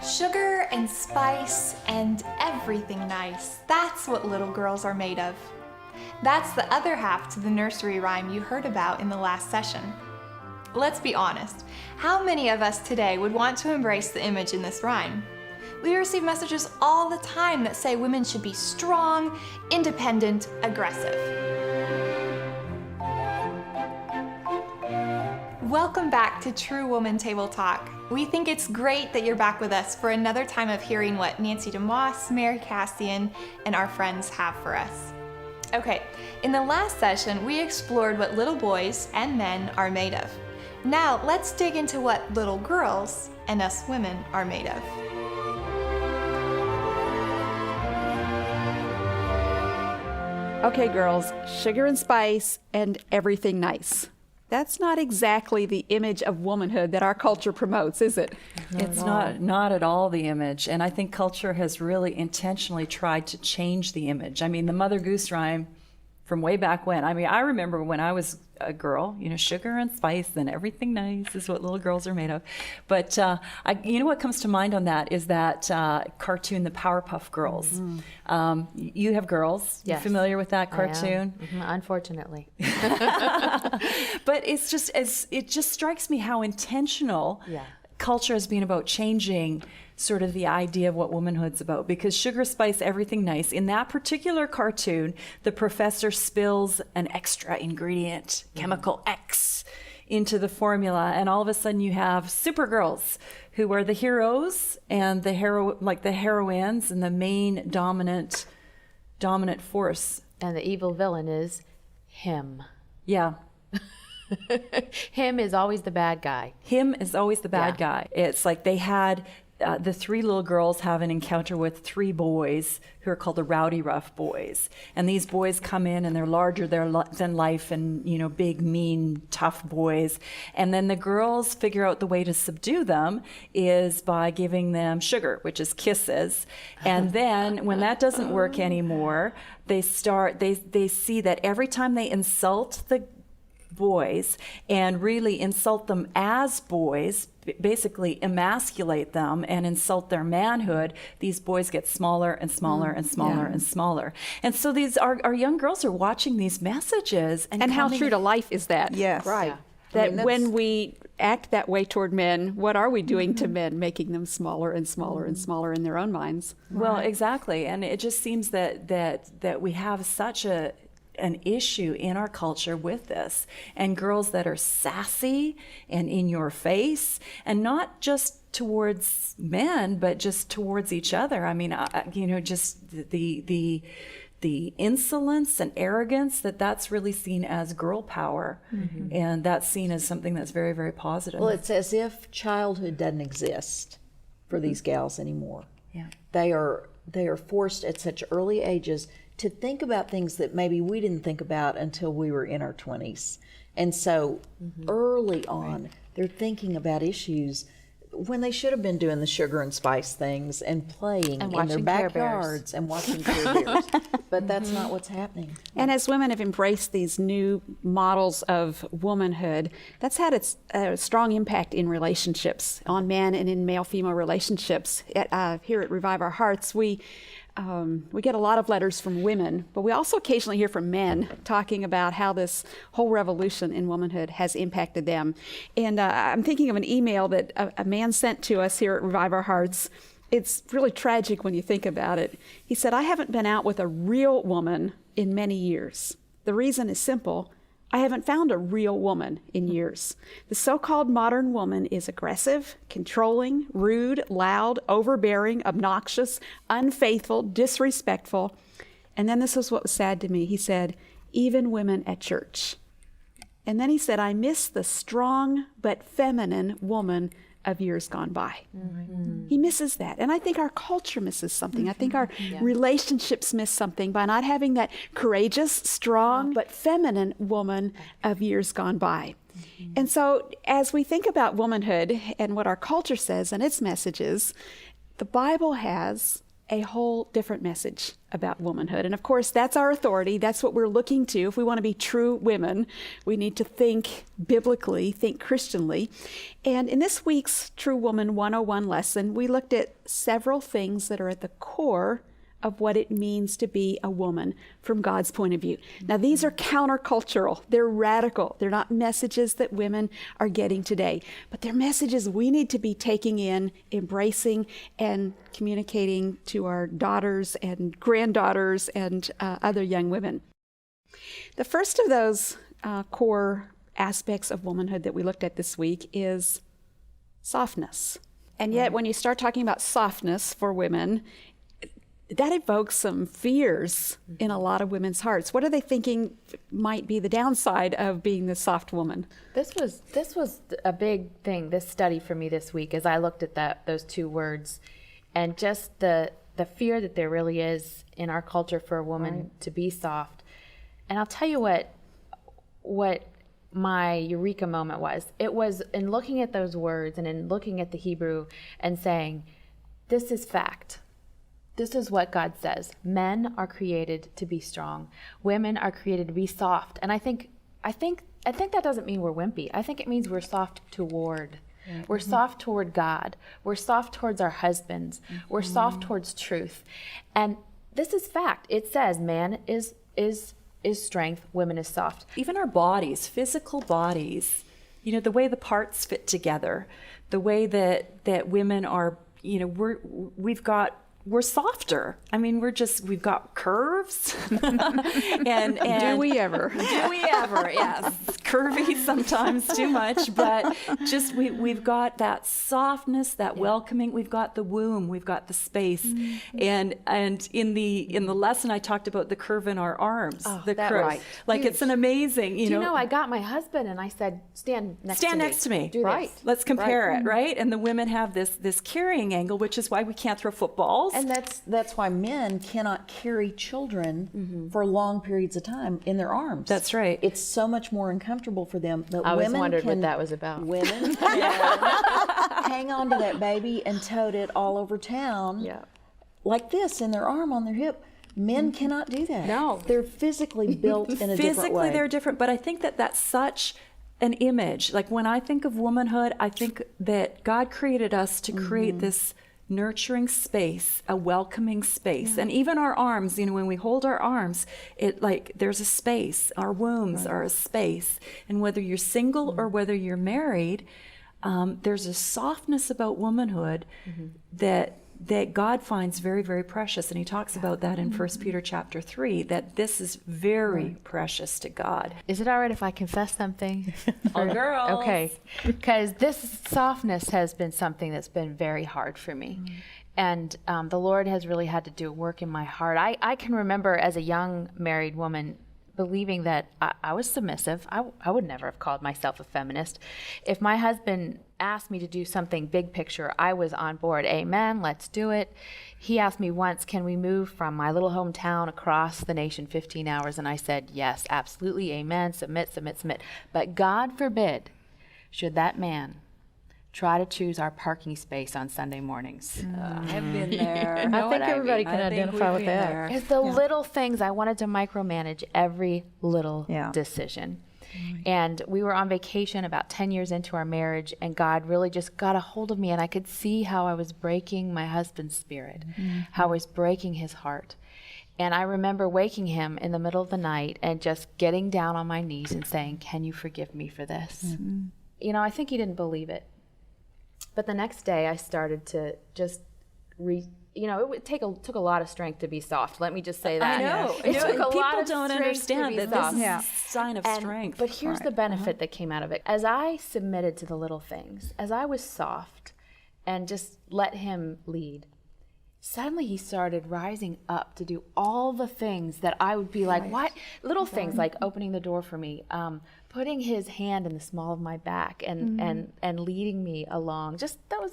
Sugar and spice and everything nice. That's what little girls are made of. That's the other half to the nursery rhyme you heard about in the last session. Let's be honest, how many of us today would want to embrace the image in this rhyme? We receive messages all the time that say women should be strong, independent, aggressive. Welcome back to True Woman Table Talk. We think it's great that you're back with us for another time of hearing what Nancy DeMoss, Mary Cassian, and our friends have for us. Okay, in the last session, we explored what little boys and men are made of. Now, let's dig into what little girls and us women are made of. Okay, girls, sugar and spice and everything nice. That's not exactly the image of womanhood that our culture promotes, is it? It's not at all the image. And I think culture has really intentionally tried to change the image. I mean, the Mother Goose rhyme from way back when. I mean, I remember when I was a girl, sugar and spice and everything nice is what little girls are made of. But what comes to mind on that is that cartoon, The Powerpuff Girls. Mm-hmm. You have girls. Yes. You familiar with that cartoon? Mm-hmm. Unfortunately. But it just strikes me how intentional culture has been about changing sort of the idea of what womanhood's about, because sugar, spice, everything nice. In that particular cartoon, the professor spills an extra ingredient, chemical X, into the formula, and all of a sudden you have supergirls who are the heroes and the heroines and the main dominant force. And the evil villain is him. Yeah. Him is always the bad guy. Him is always the bad guy. It's like they had the three little girls have an encounter with three boys who are called the Rowdy Rough Boys. And these boys come in and they're larger than life and, big, mean, tough boys. And then the girls figure out the way to subdue them is by giving them sugar, which is kisses. And then when that doesn't work anymore, they see that every time they insult the boys and really insult them as boys, basically emasculate them and insult their manhood, these boys get smaller and smaller and smaller and smaller. And so our young girls are watching these messages. And how true to life is that? Yes. Right. Yeah. That when we act that way toward men, what are we doing to men, making them smaller and smaller and smaller in their own minds? Well, exactly. And it just seems that we have such an issue in our culture with this, and girls that are sassy and in your face, and not just towards men, but just towards each other. I mean, just the insolence and arrogance that's really seen as girl power, and that's seen as something that's very, very positive. Well, it's as if childhood doesn't exist for these gals anymore. Yeah, they are forced at such early ages to think about things that maybe we didn't think about until we were in our 20s. And so early on, they're thinking about issues when they should have been doing the sugar and spice things and playing in their backyards and watching Care Bears. But that's not what's happening. And as women have embraced these new models of womanhood, that's had a strong impact in relationships, on men and in male-female relationships. Here at Revive Our Hearts, we get a lot of letters from women, but we also occasionally hear from men talking about how this whole revolution in womanhood has impacted them. And I'm thinking of an email that a man sent to us here at Revive Our Hearts. It's really tragic when you think about it. He said, "I haven't been out with a real woman in many years. The reason is simple. I haven't found a real woman in years. The so-called modern woman is aggressive, controlling, rude, loud, overbearing, obnoxious, unfaithful, disrespectful." And then this was what was sad to me. He said, "Even women at church." And then he said, "I miss the strong but feminine woman of years gone by." Mm-hmm. He misses that. And I think our culture misses something. I think our relationships miss something by not having that courageous, strong, but feminine woman of years gone by. Mm-hmm. And so as we think about womanhood and what our culture says and its messages, the Bible has a whole different message about womanhood. And of course, that's our authority. That's what we're looking to. If we want to be true women, we need to think biblically, think Christianly. And in this week's True Woman 101 lesson, we looked at several things that are at the core of what it means to be a woman from God's point of view. Now, these are countercultural. They're radical. They're not messages that women are getting today, but they're messages we need to be taking in, embracing, and communicating to our daughters and granddaughters and other young women. The first of those core aspects of womanhood that we looked at this week is softness. And yet, when you start talking about softness for women, that evokes some fears in a lot of women's hearts. What are they thinking might be the downside of being the soft woman? This was a big thing, this study for me this week, as I looked at those two words, and just the fear that there really is in our culture for a woman to be soft. And I'll tell you what my eureka moment was. It was in looking at those words and in looking at the Hebrew and saying, this is fact. This is what God says. Men are created to be strong. Women are created to be soft. And I think that doesn't mean we're wimpy. I think it means we're soft toward. We're soft toward God. We're soft towards our husbands. We're soft towards truth. And this is fact. It says man is strength, women is soft. Even our bodies, physical bodies, the way the parts fit together, the way that women are, we're softer. I mean, we've got curves. and Do we ever? Do we ever? Yes. Curvy sometimes, too much, but just we've got that softness, that welcoming. We've got the womb, we've got the space. And in the lesson I talked about the curve in our arms. The curve. Right. Like Huge. it's an amazing, Do you know, I got my husband and I said, stand next to me. Do Right. this. Let's compare it, right? And the women have this carrying angle, which is why we can't throw footballs. And that's why men cannot carry children for long periods of time in their arms. That's right. It's so much more uncomfortable for them. But I always women wondered what can, that was about. Women can hang on to that baby and tote it all over town like this in their arm on their hip. Men cannot do that. No. They're physically built in a different way. Physically, they're different, but I think that's such an image. Like when I think of womanhood, I think that God created us to create this nurturing space, a welcoming space. And even our arms, when we hold our arms, there's a space. Our wombs are a space. And whether you're single or whether you're married, there's a softness about womanhood that God finds very, very precious. And he talks about that in 1 Peter chapter 3, that this is very precious to God. Is it all right if I confess something? All girls. Okay, because this softness has been something that's been very hard for me. And the Lord has really had to do work in my heart. I can remember as a young married woman believing that I was submissive. I would never have called myself a feminist. If my husband asked me to do something big picture, I was on board. Amen, let's do it. He asked me once, can we move from my little hometown across the nation 15 hours? And I said, yes, absolutely, amen, submit. But God forbid, should that man try to choose our parking space on Sunday mornings. I've been there. I think everybody can identify with that. It's the little things. I wanted to micromanage every little Yeah. decision. And we were on vacation about 10 years into our marriage, and God really just got a hold of me, and I could see how I was breaking my husband's spirit, how I was breaking his heart. And I remember waking him in the middle of the night and just getting down on my knees and saying, can you forgive me for this? I think he didn't believe it. But the next day I started to just it took a lot of strength to be soft. Let me just say that. I know. It took a People lot of don't strength to understand be that soft. this is a sign of strength. But here's the benefit that came out of it. As I submitted to the little things, as I was soft and just let him lead, suddenly he started rising up to do all the things that I would be like, what? Little things like opening the door for me, putting his hand in the small of my back and leading me along. Just those,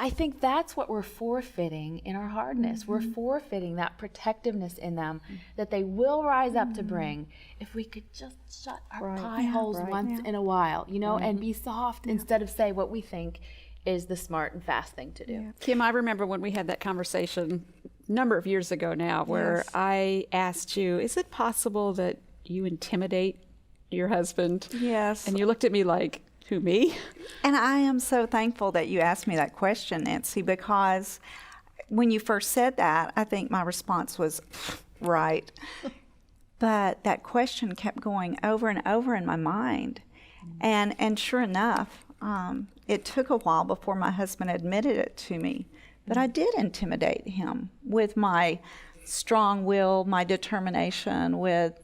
I think that's what we're forfeiting in our hardness. We're forfeiting that protectiveness in them that they will rise up to bring if we could just shut our pie holes once in a while, and be soft instead of say what we think is the smart and fast thing to do. Kim, I remember when we had that conversation a number of years ago now, where I asked you, is it possible that you intimidate your husband? Yes. And you looked at me like, who, me? And I am so thankful that you asked me that question, Nancy, because when you first said that, I think my response was, right. But that question kept going over and over in my mind. And sure enough, it took a while before my husband admitted it to me. But I did intimidate him with my strong will, my determination, with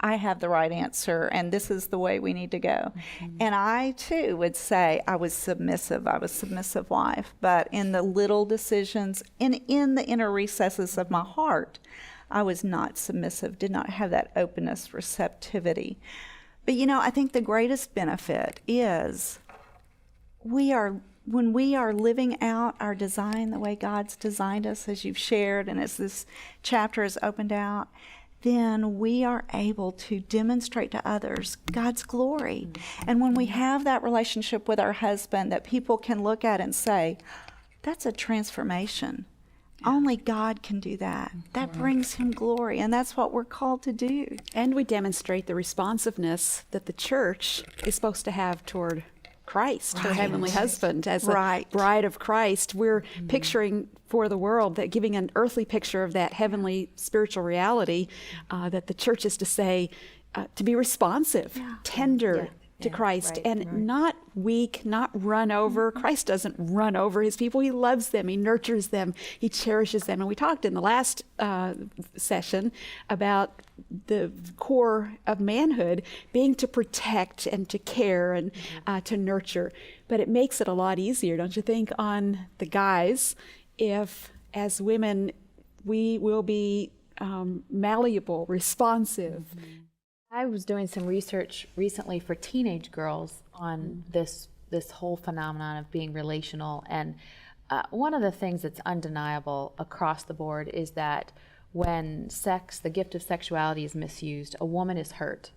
I have the right answer and this is the way we need to go. And I too would say I was submissive. I was a submissive wife. But in the little decisions, in the inner recesses of my heart, I was not submissive, did not have that openness, receptivity. But I think the greatest benefit is when we are living out our design the way God's designed us, as you've shared and as this chapter is opened out, then we are able to demonstrate to others God's glory. And when we have that relationship with our husband that people can look at and say, that's a transformation. Only God can do that. That brings him glory, and that's what we're called to do. And we demonstrate the responsiveness that the church is supposed to have toward Christ, her heavenly husband, as the bride of Christ. We're picturing for the world that giving an earthly picture of that heavenly spiritual reality, that the church is to say, to be responsive, tender to Christ, and not weak, not run over. Christ doesn't run over his people. He loves them. He nurtures them. He cherishes them. And we talked in the last session about the core of manhood being to protect and to care and to nurture. But it makes it a lot easier, don't you think, on the guys if, as women, we will be malleable, responsive. I was doing some research recently for teenage girls on this whole phenomenon of being relational, and one of the things that's undeniable across the board is that when the gift of sexuality is misused, a woman is hurt.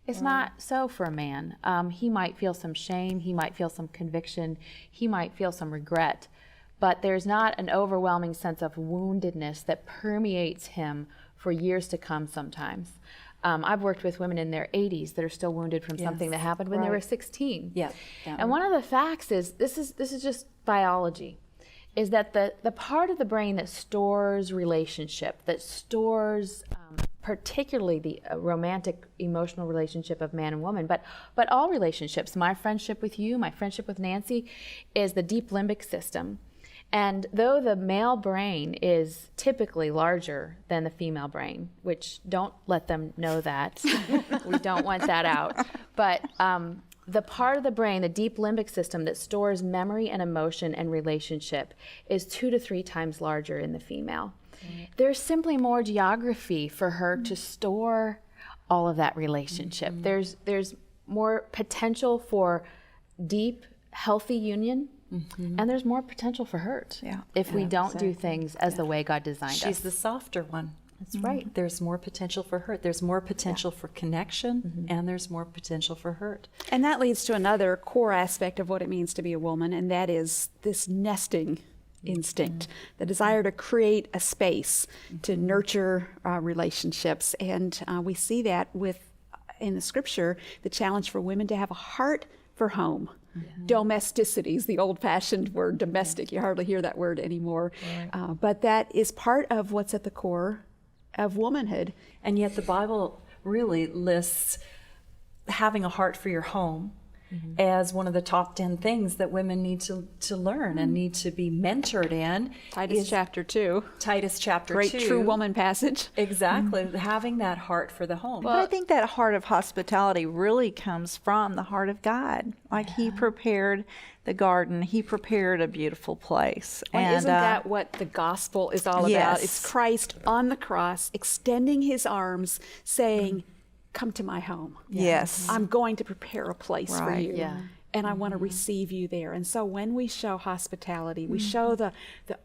It's not so for a man. He might feel some shame, he might feel some conviction, he might feel some regret, but there's not an overwhelming sense of woundedness that permeates him for years to come sometimes. I've worked with women in their 80s that are still wounded from something that happened when they were 16. And one of the facts is, this is just biology, is that the part of the brain that stores relationship, that stores particularly the romantic emotional relationship of man and woman, but all relationships, my friendship with you, my friendship with Nancy, is the deep limbic system. And though the male brain is typically larger than the female brain, which don't let them know that, we don't want that out, but the part of the brain, the deep limbic system that stores memory and emotion and relationship, is 2 to 3 times larger in the female. There's simply more geography for her to store all of that relationship. There's more potential for deep, healthy union. And there's more potential for hurt if we don't do things as the way God designed us. She's the softer one. That's right. There's more potential for hurt. There's more potential for connection, and there's more potential for hurt. And that leads to another core aspect of what it means to be a woman, and that is this nesting instinct, the desire to create a space to nurture relationships. And we see that in the scripture, the challenge for women to have a heart for home. Domesticity is the old-fashioned word, domestic. You hardly hear that word anymore. But that is part of what's at the core of womanhood. And yet the Bible really lists having a heart for your home as one of the top 10 things that women need to learn and need to be mentored in. Titus chapter 2. Titus chapter 2. Great true woman passage. Exactly. Having that heart for the home. But I think that heart of hospitality really comes from the heart of God. Like he prepared the garden, he prepared a beautiful place. And isn't that what the gospel is all about? It's Christ on the cross extending his arms saying, come to my home. Yes. I'm going to prepare a place for you. And I want to receive you there. And so when we show hospitality, we show the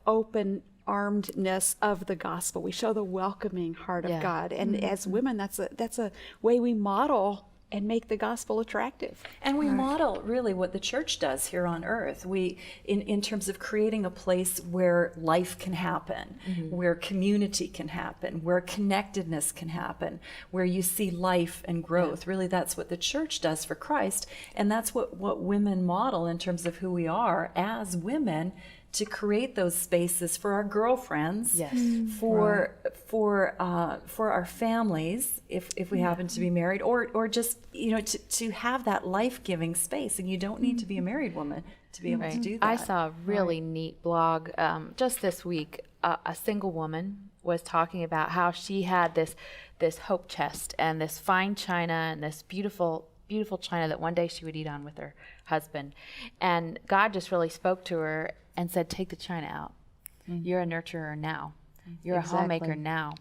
open armedness of the gospel. We show the welcoming heart of God. And as women, that's a way we model and make the gospel attractive. And we model really what the church does here on earth. We, in terms of creating a place where life can happen, where community can happen, where connectedness can happen, where you see life and growth. Really, that's what the church does for Christ. And that's what women model in terms of who we are as women, to create those spaces for our girlfriends, for our families, if we happen to be married, or just to have that life-giving space. And you don't need to be a married woman to be able to do that. I saw a really neat blog just this week. A single woman was talking about how she had this hope chest and this fine china and this beautiful china that one day she would eat on with her husband. And God just really spoke to her and said, take the china out. You're a nurturer now. You're a homemaker now.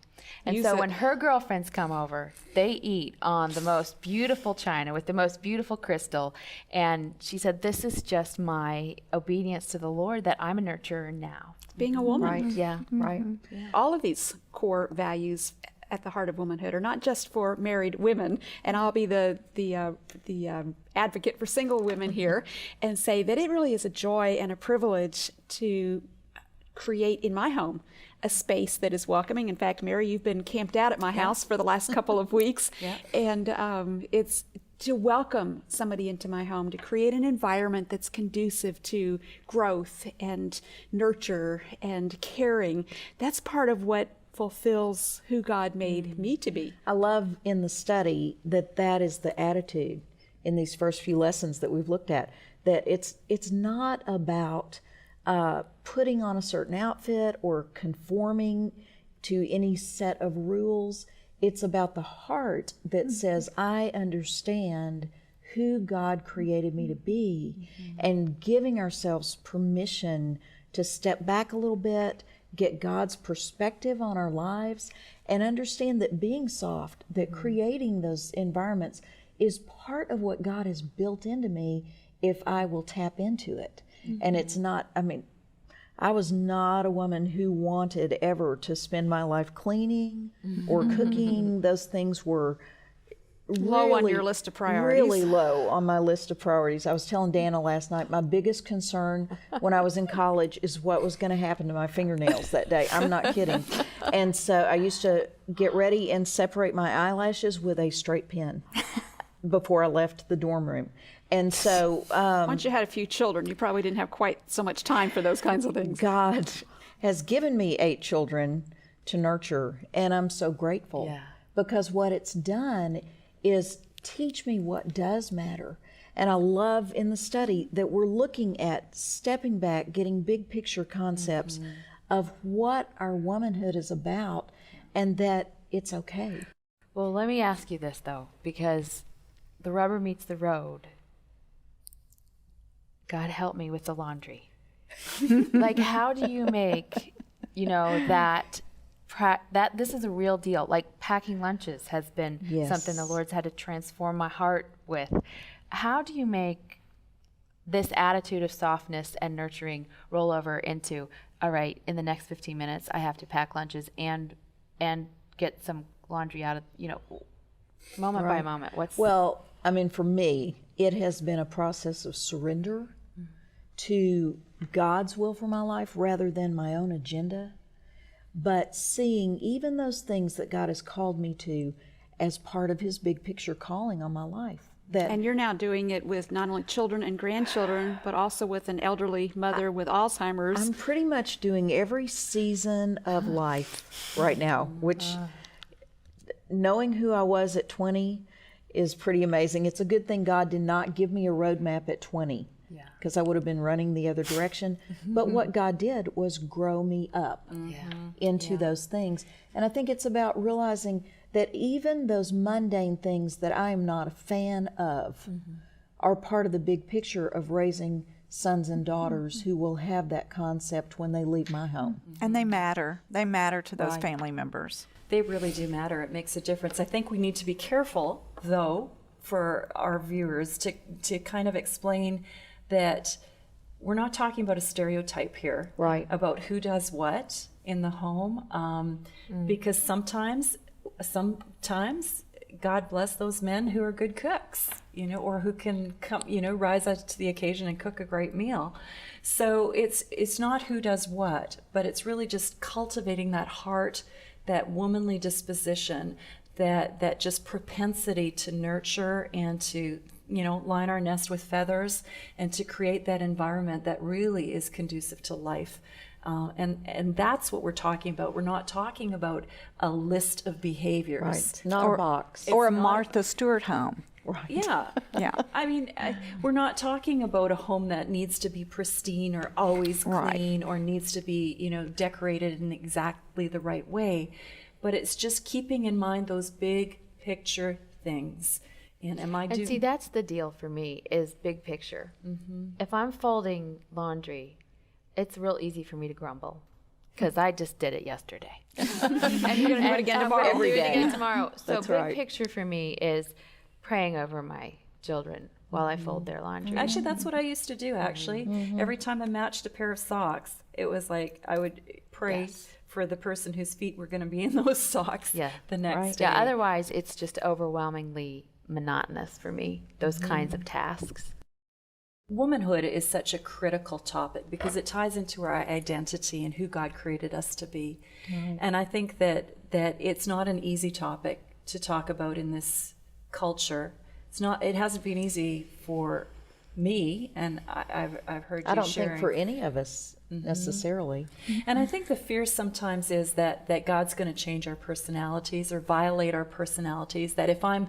And so when her girlfriends come over, they eat on the most beautiful china with the most beautiful crystal. And she said, this is just my obedience to the Lord, that I'm a nurturer now. Being a woman. Right. Yeah. Right. Yeah. All of these core values at the heart of womanhood are not just for married women, and I'll be the advocate for single women here and say that it really is a joy and a privilege to create in my home a space that is welcoming. In fact, Mary, you've been camped out at my house for the last couple of weeks, and it's to welcome somebody into my home, to create an environment that's conducive to growth and nurture and caring. That's part of what fulfills who God made me to be. I love in the study that is the attitude in these first few lessons that we've looked at, that it's not about putting on a certain outfit or conforming to any set of rules. It's about the heart that says, I understand who God created me to be, and giving ourselves permission to step back a little bit, get God's perspective on our lives, and understand that being soft, that creating those environments is part of what God has built into me if I will tap into it. And it's not, I was not a woman who wanted ever to spend my life cleaning or cooking. Those things were Low on your list of priorities. Really low on my list of priorities. I was telling Dana last night, my biggest concern when I was in college is what was going to happen to my fingernails that day. I'm not kidding. And so I used to get ready and separate my eyelashes with a straight pin before I left the dorm room. And so once you had a few children, you probably didn't have quite so much time for those kinds of things. God has given me 8 children to nurture, and I'm so grateful because what it's done is teach me what does matter. And I love in the study that we're looking at stepping back, getting big picture concepts of what our womanhood is about, and that it's okay. Well, let me ask you this, though, because the rubber meets the road. God help me with the laundry. Like, how do you make, that this is a real deal. Like, packing lunches has been something the Lord's had to transform my heart with. How do you make this attitude of softness and nurturing roll over into, all right, in the next 15 minutes, I have to pack lunches and get some laundry out of, moment by moment? Well, for me, it has been a process of surrender to God's will for my life rather than my own agenda, but seeing even those things that God has called me to as part of His big picture calling on my life. And you're now doing it with not only children and grandchildren, but also with an elderly mother with Alzheimer's. I'm pretty much doing every season of life right now, which knowing who I was at 20 is pretty amazing. It's a good thing God did not give me a roadmap at 20, because I would have been running the other direction. But what God did was grow me up into those things. And I think it's about realizing that even those mundane things that I am not a fan of are part of the big picture of raising sons and daughters who will have that concept when they leave my home. And they matter. They matter to those family members. They really do matter. It makes a difference. I think we need to be careful, though, for our viewers to kind of explain that we're not talking about a stereotype here about who does what in the home, because sometimes God bless those men who are good cooks, or who can come, rise up to the occasion and cook a great meal. So it's not who does what, but it's really just cultivating that heart, that womanly disposition, that just propensity to nurture and to, line our nest with feathers and to create that environment that really is conducive to life. And that's what we're talking about. We're not talking about a list of behaviors. Right. Not a box. Or a Martha Stewart home. Right. Yeah. Yeah. I mean, we're not talking about a home that needs to be pristine or always clean or needs to be, decorated in exactly the right way. But it's just keeping in mind those big picture things. And see, that's the deal for me, is big picture. If I'm folding laundry, it's real easy for me to grumble because I just did it yesterday. And you're going to do it again tomorrow. Every day. Again tomorrow. So That's big right. picture for me is praying over my children while I fold their laundry. Actually, that's what I used to do, actually. Every time I matched a pair of socks, it was like I would pray for the person whose feet were going to be in those socks the next day. Yeah, otherwise it's just overwhelmingly monotonous for me, those kinds of tasks. Womanhood is such a critical topic because it ties into our identity and who God created us to be. And I think that it's not an easy topic to talk about in this culture. It hasn't been easy for me, and I've heard you I don't sharing. think for any of us necessarily. And I think the fear sometimes is that God's going to change our personalities or violate our personalities. That if I'm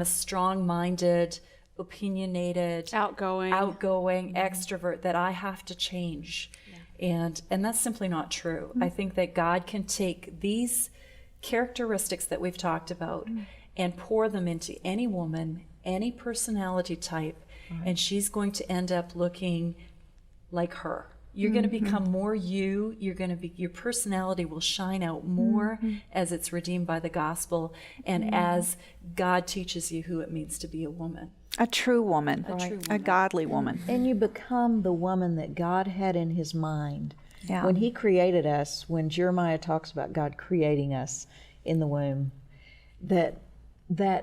a strong-minded, opinionated, outgoing extrovert, that I have to change. And that's simply not true. I think that God can take these characteristics that we've talked about and pour them into any woman, any personality type, and she's going to end up looking like her. You're going to become more you. Your personality will shine out more as it's redeemed by the gospel and as God teaches you who it means to be a woman. A true woman. A godly woman. And you become the woman that God had in his mind. Yeah. When he created us, when Jeremiah talks about God creating us in the womb, that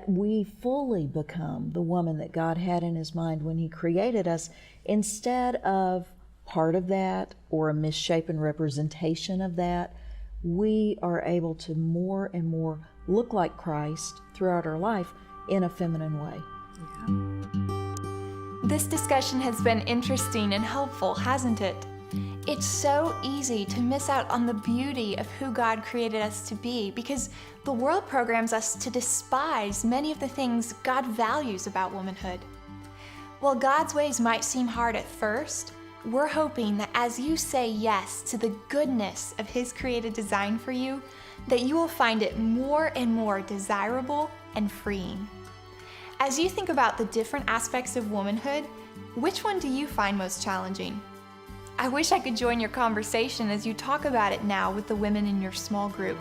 we fully become the woman that God had in his mind when he created us, instead of part of that or a misshapen representation of that. We are able to more and more look like Christ throughout our life in a feminine way. This discussion has been interesting and helpful, hasn't it? It's so easy to miss out on the beauty of who God created us to be because the world programs us to despise many of the things God values about womanhood. While God's ways might seem hard at first, we're hoping that as you say yes to the goodness of his created design for you, that you will find it more and more desirable and freeing. As you think about the different aspects of womanhood, which one do you find most challenging? I wish I could join your conversation as you talk about it now with the women in your small group.